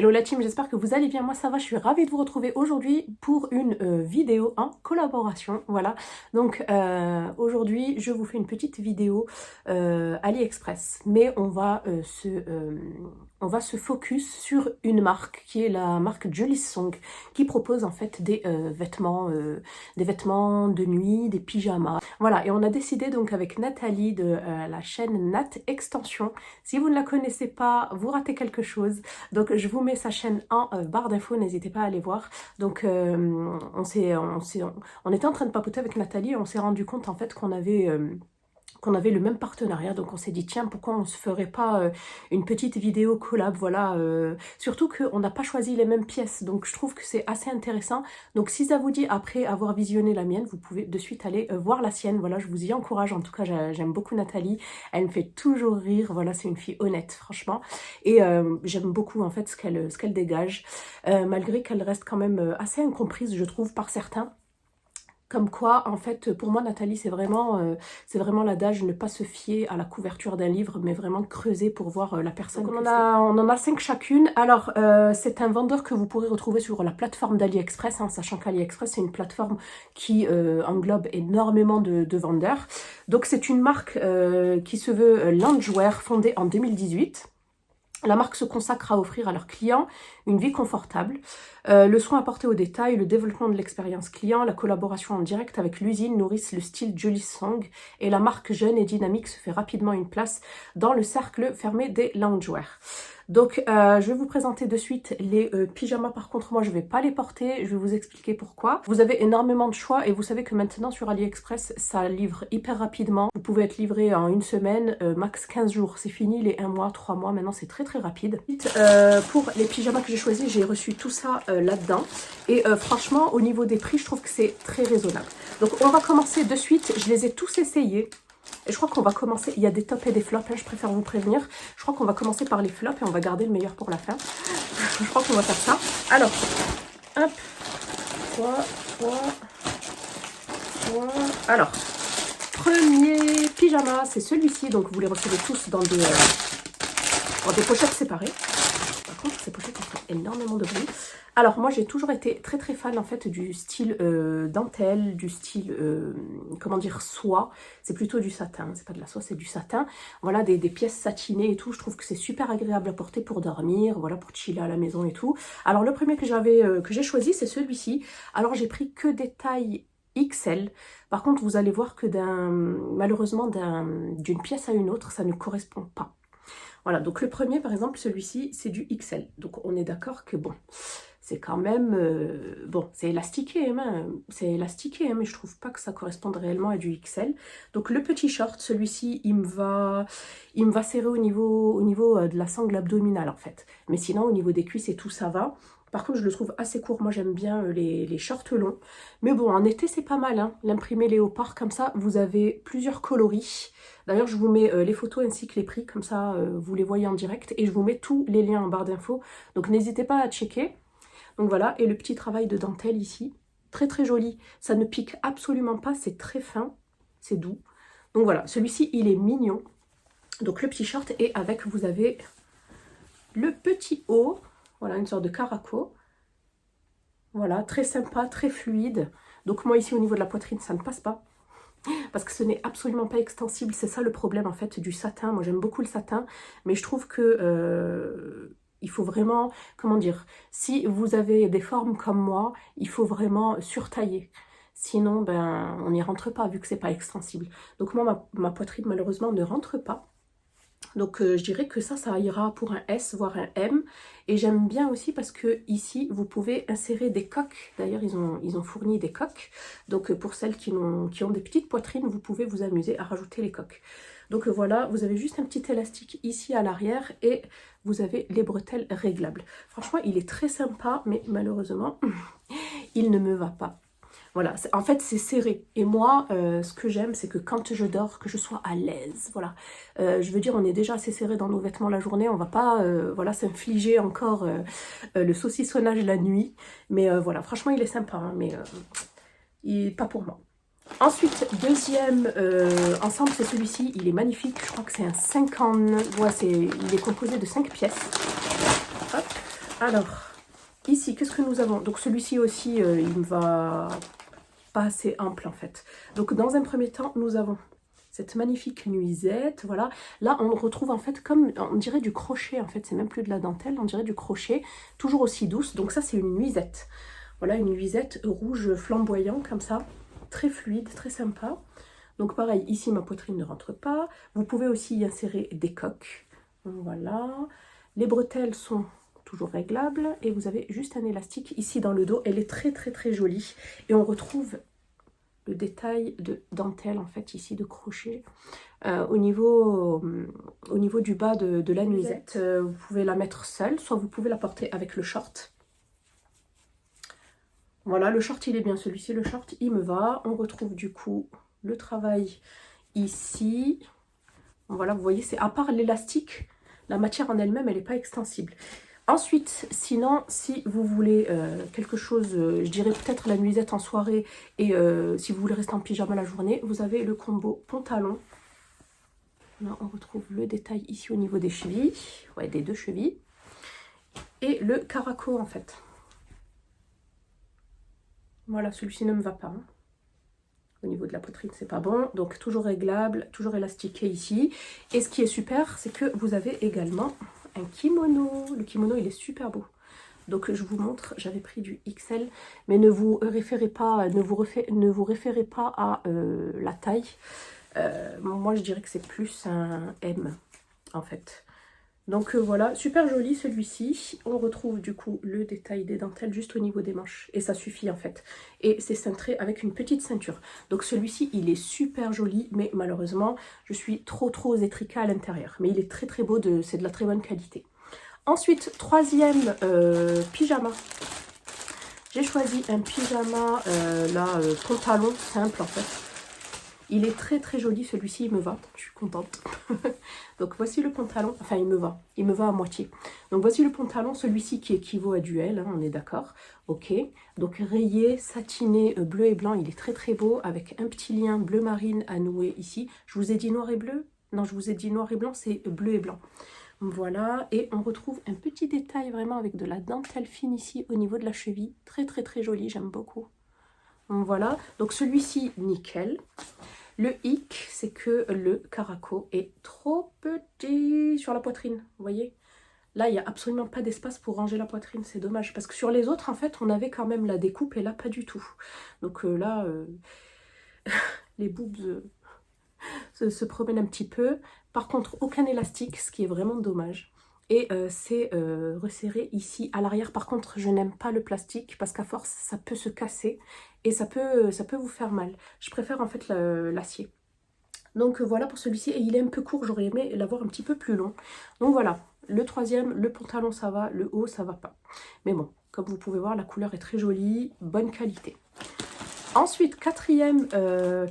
Hello la team, j'espère que vous allez bien, moi ça va, je suis ravie de vous retrouver aujourd'hui pour une vidéo en collaboration, voilà. Donc aujourd'hui je vous fais une petite vidéo AliExpress, mais on va se focus sur une marque qui est la marque Julie Song, qui propose en fait des vêtements de nuit, des pyjamas. Voilà, et on a décidé donc avec Nathalie de la chaîne Nat Extension. Si vous ne la connaissez pas, vous ratez quelque chose. Donc je vous mets sa chaîne en barre d'infos, n'hésitez pas à aller voir. Donc on était en train de papoter avec Nathalie et on s'est rendu compte en fait qu'on avait le même partenariat, donc on s'est dit tiens, pourquoi on se ferait pas une petite vidéo collab, voilà, surtout qu'on n'a pas choisi les mêmes pièces, donc je trouve que c'est assez intéressant. Donc si ça vous dit, après avoir visionné la mienne, vous pouvez de suite aller voir la sienne, voilà, je vous y encourage. En tout cas j'aime beaucoup Nathalie, elle me fait toujours rire, voilà, c'est une fille honnête franchement, et j'aime beaucoup en fait ce qu'elle dégage, malgré qu'elle reste quand même assez incomprise je trouve par certains. Comme quoi, en fait, pour moi, Nathalie, c'est vraiment l'adage, ne pas se fier à la couverture d'un livre, mais vraiment creuser pour voir la personne. Donc, on en a 5 chacune. Alors, c'est un vendeur que vous pourrez retrouver sur la plateforme d'AliExpress, hein, sachant qu'AliExpress, c'est une plateforme qui englobe énormément de vendeurs. Donc, c'est une marque qui se veut loungewear, fondée en 2018. La marque se consacre à offrir à leurs clients une vie confortable, le soin apporté au détail, le développement de l'expérience client, la collaboration en direct avec l'usine nourrissent le style Julie Song et la marque jeune et dynamique se fait rapidement une place dans le cercle fermé des loungewear. Donc je vais vous présenter de suite les pyjamas. Par contre moi je ne vais pas les porter, je vais vous expliquer pourquoi. Vous avez énormément de choix et vous savez que maintenant sur AliExpress ça livre hyper rapidement. Vous pouvez être livré en une semaine, max 15 jours. C'est fini les 1 mois, 3 mois, maintenant c'est très rapide. Pour les pyjamas que j'ai choisis, j'ai reçu tout ça là-dedans. Et franchement au niveau des prix je trouve que c'est très raisonnable. Donc on va commencer de suite, je les ai tous essayés. Et je crois qu'on va commencer, il y a des tops et des flops, hein, je préfère vous prévenir. Je crois qu'on va commencer par les flops et on va garder le meilleur pour la fin. Je crois qu'on va faire ça. Alors, hop, alors, premier pyjama, c'est celui-ci. Donc vous les recevez tous dans des pochettes séparées. Par contre, ces pochettes elles font énormément de bruit. Alors moi j'ai toujours été très fan en fait du style dentelle, du style comment dire soie. C'est plutôt du satin, c'est pas de la soie, c'est du satin. Voilà, des pièces satinées et tout, je trouve que c'est super agréable à porter pour dormir, voilà, pour chiller à la maison et tout. Alors le premier que j'ai choisi c'est celui-ci. Alors j'ai pris que des tailles XL. Par contre vous allez voir que malheureusement d'une pièce à une autre ça ne correspond pas. Voilà, donc le premier par exemple, celui-ci c'est du XL. Donc on est d'accord que bon, c'est quand même, bon, c'est élastiqué, hein, mais je trouve pas que ça corresponde réellement à du XL. Donc le petit short, celui-ci, il me va serrer au niveau de la sangle abdominale en fait. Mais sinon au niveau des cuisses et tout ça va. Par contre, je le trouve assez court. Moi, j'aime bien les shorts longs. Mais bon, en été, c'est pas mal, hein, l'imprimé léopard. Comme ça, vous avez plusieurs coloris. D'ailleurs, je vous mets les photos ainsi que les prix. Comme ça, vous les voyez en direct. Et je vous mets tous les liens en barre d'infos. Donc, n'hésitez pas à checker. Donc voilà, et le petit travail de dentelle ici. Très joli. Ça ne pique absolument pas. C'est très fin. C'est doux. Donc voilà, celui-ci, il est mignon. Donc, le petit short. Et avec, vous avez le petit haut. Voilà, une sorte de caraco. Voilà, très sympa, très fluide. Donc moi ici au niveau de la poitrine, ça ne passe pas. Parce que ce n'est absolument pas extensible. C'est ça le problème en fait du satin. Moi j'aime beaucoup le satin. Mais je trouve que il faut vraiment, comment dire, si vous avez des formes comme moi, il faut vraiment surtailler. Sinon, ben, on n'y rentre pas vu que c'est pas extensible. Donc moi, ma poitrine malheureusement ne rentre pas. Donc je dirais que ça ira pour un S, voire un M. Et j'aime bien aussi parce que ici, vous pouvez insérer des coques. D'ailleurs, ils ont fourni des coques. Donc pour celles qui ont des petites poitrines, vous pouvez vous amuser à rajouter les coques. Donc voilà, vous avez juste un petit élastique ici à l'arrière et vous avez les bretelles réglables. Franchement, il est très sympa, mais malheureusement, il ne me va pas. Voilà, en fait c'est serré. Et moi, ce que j'aime, c'est que quand je dors, que je sois à l'aise. Voilà, je veux dire, on est déjà assez serré dans nos vêtements la journée. On va pas, voilà, s'infliger encore le saucissonnage la nuit. Mais voilà, franchement, il est sympa, hein, mais pas pour moi. Ensuite, deuxième ensemble, c'est celui-ci. Il est magnifique. Je crois que c'est un 50. Ouais, il est composé de 5 pièces. Hop. Alors, ici, qu'est-ce que nous avons? Donc celui-ci aussi, il me va pas assez ample en fait. Donc dans un premier temps, nous avons cette magnifique nuisette, voilà. Là, on retrouve en fait comme, on dirait du crochet en fait, c'est même plus de la dentelle, on dirait du crochet, toujours aussi douce. Donc ça, c'est une nuisette. Voilà, une nuisette rouge flamboyant comme ça, très fluide, très sympa. Donc pareil, ici, ma poitrine ne rentre pas. Vous pouvez aussi y insérer des coques. Voilà. Les bretelles sont toujours réglables et vous avez juste un élastique ici dans le dos. Elle est très très très jolie et on retrouve le détail de dentelle en fait ici de crochet au niveau du bas de la nuisette. Vous pouvez la mettre seule, soit vous pouvez la porter avec le short. Voilà, le short il est bien, celui-ci le short il me va. On retrouve du coup le travail ici. Voilà, vous voyez, c'est à part l'élastique, la matière en elle-même elle n'est pas extensible. Ensuite, sinon, si vous voulez quelque chose, je dirais peut-être la nuisette en soirée, et si vous voulez rester en pyjama la journée, vous avez le combo pantalon. Là, on retrouve le détail ici au niveau des chevilles, ouais, des deux chevilles, et le caraco en fait. Voilà, celui-ci ne me va pas. Hein. Au niveau de la poitrine, c'est pas bon. Donc, toujours réglable, toujours élastiqué ici. Et ce qui est super, c'est que vous avez également un kimono. Le kimono, il est super beau. Donc je vous montre, j'avais pris du XL, mais ne vous référez pas, ne vous référez pas à la taille. Moi je dirais que c'est plus un M en fait. Donc voilà, super joli celui-ci. On retrouve du coup le détail des dentelles juste au niveau des manches. Et ça suffit en fait. Et c'est cintré avec une petite ceinture. Donc celui-ci, il est super joli, mais malheureusement, je suis trop étriquée à l'intérieur. Mais il est très très beau, c'est de la très bonne qualité. Ensuite, troisième pyjama. J'ai choisi un pyjama, pantalon simple en fait. Il est très très joli, celui-ci il me va, je suis contente. Donc voici le pantalon, enfin il me va à moitié. Donc voici le pantalon, celui-ci qui équivaut à du L, hein, on est d'accord. Ok, donc rayé, satiné, bleu et blanc, il est très très beau, avec un petit lien bleu marine à nouer ici. Je vous ai dit noir et bleu? Non, je vous ai dit noir et blanc, c'est bleu et blanc. Voilà, et on retrouve un petit détail vraiment avec de la dentelle fine ici au niveau de la cheville. Très très très joli, j'aime beaucoup. Voilà, donc celui-ci, nickel. Le hic, c'est que le caraco est trop petit sur la poitrine, vous voyez. Là, il n'y a absolument pas d'espace pour ranger la poitrine, c'est dommage. Parce que sur les autres, en fait, on avait quand même la découpe et là, pas du tout. Donc là, les boobs se promènent un petit peu. Par contre, aucun élastique, ce qui est vraiment dommage. Et c'est resserré ici à l'arrière. Par contre, je n'aime pas le plastique parce qu'à force, ça peut se casser et ça peut vous faire mal. Je préfère en fait l'acier. Donc voilà pour celui-ci. Et il est un peu court, j'aurais aimé l'avoir un petit peu plus long. Donc voilà, le troisième, le pantalon ça va, le haut ça va pas. Mais bon, comme vous pouvez voir, la couleur est très jolie, bonne qualité. Ensuite, quatrième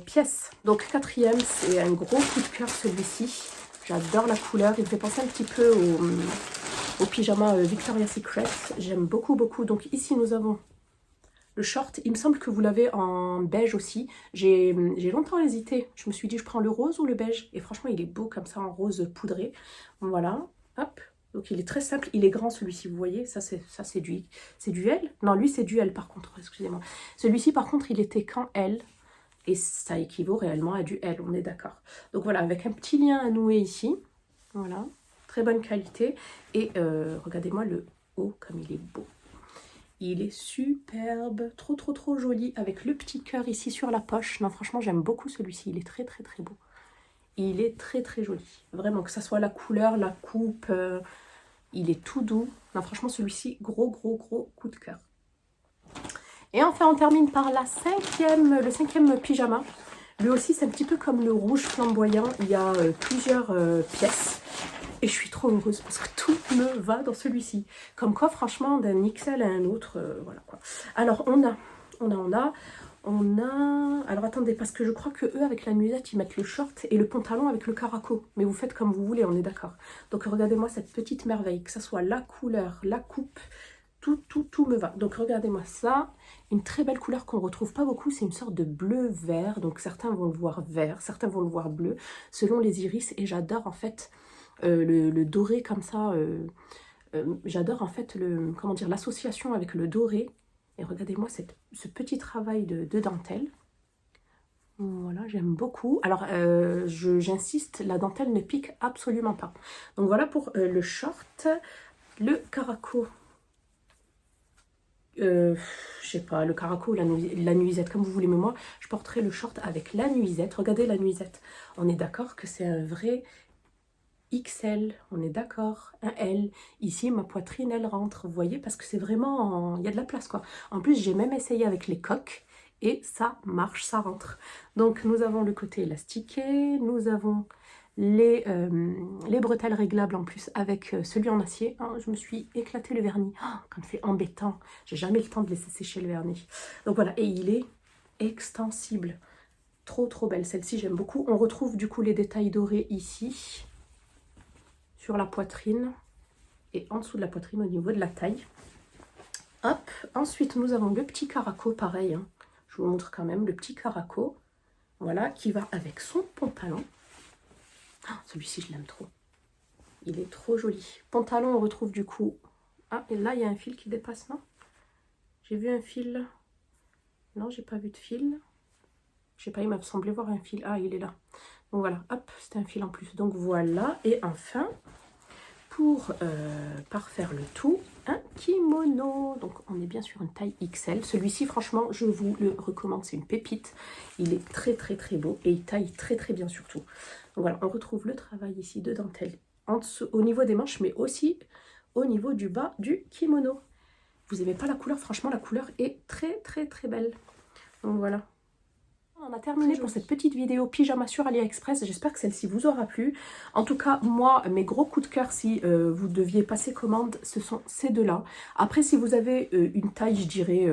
pièce. Donc quatrième, c'est un gros coup de cœur celui-ci. J'adore la couleur, il me fait penser un petit peu au pyjama Victoria's Secret. J'aime beaucoup. Donc ici, nous avons le short. Il me semble que vous l'avez en beige aussi. J'ai longtemps hésité. Je me suis dit, je prends le rose ou le beige. Et franchement, il est beau comme ça en rose poudré. Voilà, hop. Donc il est très simple, il est grand celui-ci, vous voyez, ça c'est du L. Non, lui c'est du L par contre, excusez-moi. Celui-ci par contre, il était qu'en L. Et ça équivaut réellement à du L, on est d'accord. Donc voilà, avec un petit lien à nouer ici. Voilà, très bonne qualité. Et regardez-moi le haut, comme il est beau. Il est superbe, trop joli, avec le petit cœur ici sur la poche. Non, franchement, j'aime beaucoup celui-ci, il est très beau. Il est très joli. Vraiment, que ça soit la couleur, la coupe, il est tout doux. Non, franchement, celui-ci, gros coup de cœur. Et enfin, on termine par le cinquième pyjama. Lui aussi, c'est un petit peu comme le rouge flamboyant. Il y a plusieurs pièces. Et je suis trop heureuse parce que tout me va dans celui-ci. Comme quoi, franchement, d'un XL à un autre, voilà quoi. Alors, on a... Alors, attendez, parce que je crois que eux, avec la nuisette, ils mettent le short et le pantalon avec le caraco. Mais vous faites comme vous voulez, on est d'accord. Donc, regardez-moi cette petite merveille. Que ça soit la couleur, la coupe, tout me va. Donc, regardez-moi ça. Une très belle couleur qu'on ne retrouve pas beaucoup. C'est une sorte de bleu-vert. Donc, certains vont le voir vert, certains vont le voir bleu, selon les iris. Et j'adore, en fait, le doré comme ça... J'adore en fait comment dire, l'association avec le doré. Et regardez-moi ce petit travail de dentelle. Voilà, j'aime beaucoup. Alors, j'insiste, la dentelle ne pique absolument pas. Donc voilà pour le short. Le caraco. Je sais pas, le caraco ou la nuisette, comme vous voulez. Mais moi, je porterai le short avec la nuisette. Regardez la nuisette. On est d'accord que c'est un vrai XL. On est d'accord. Un L. Ici, ma poitrine, elle rentre. Vous voyez, parce que c'est vraiment... Il y a de la place, quoi. En plus, j'ai même essayé avec les coques. Et ça marche, ça rentre. Donc, nous avons le côté élastiqué. Nous avons les bretelles réglables en plus avec celui en acier. Oh, je me suis éclaté le vernis. Oh, comme c'est embêtant. J'ai jamais le temps de laisser sécher le vernis. Donc voilà, et il est extensible. Trop, trop belle. Celle-ci, j'aime beaucoup. On retrouve du coup les détails dorés ici, sur la poitrine et en dessous de la poitrine au niveau de la taille. Hop, ensuite nous avons le petit caraco, pareil. Hein. Je vous montre quand même le petit caraco. Voilà, qui va avec son pantalon. Oh, celui-ci, je l'aime trop. Il est trop joli. Pantalon, on retrouve du coup... Ah, et là, il y a un fil qui dépasse, non? J'ai vu un fil. Non, j'ai pas vu de fil. Je sais pas, il m'a semblé voir un fil. Ah, il est là. Donc voilà, hop, c'est un fil en plus. Donc voilà, et enfin, pour parfaire le tout, un kimono. Donc on est bien sur une taille XL. Celui-ci, franchement, je vous le recommande. C'est une pépite. Il est très très très beau et il taille très très bien surtout. Donc voilà, on retrouve le travail ici de dentelle en dessous, au niveau des manches, mais aussi au niveau du bas du kimono. Vous n'aimez pas la couleur? Franchement, la couleur est très très très belle. Donc voilà. On a terminé pour cette petite vidéo pyjama sur AliExpress. J'espère que celle-ci vous aura plu. En tout cas, moi, mes gros coups de cœur, si vous deviez passer commande, ce sont ces deux-là. Après, si vous avez une taille, je dirais,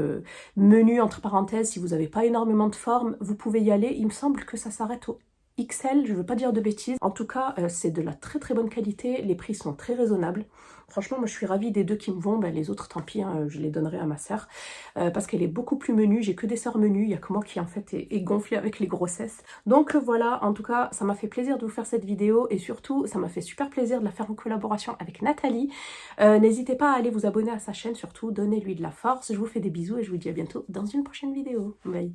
menu, entre parenthèses, si vous n'avez pas énormément de forme, vous pouvez y aller. Il me semble que ça s'arrête au XL, je ne veux pas dire de bêtises. En tout cas, c'est de la très très bonne qualité. Les prix sont très raisonnables. Franchement, moi je suis ravie des deux qui me vont. Ben, les autres, tant pis, hein, je les donnerai à ma sœur. Parce qu'elle est beaucoup plus menue. J'ai que des sœurs menues. Il n'y a que moi qui en fait est gonflée avec les grossesses. Donc voilà, en tout cas, ça m'a fait plaisir de vous faire cette vidéo. Et surtout, ça m'a fait super plaisir de la faire en collaboration avec Nathalie. N'hésitez pas à aller vous abonner à sa chaîne. Surtout, donnez-lui de la force. Je vous fais des bisous et je vous dis à bientôt dans une prochaine vidéo. Bye.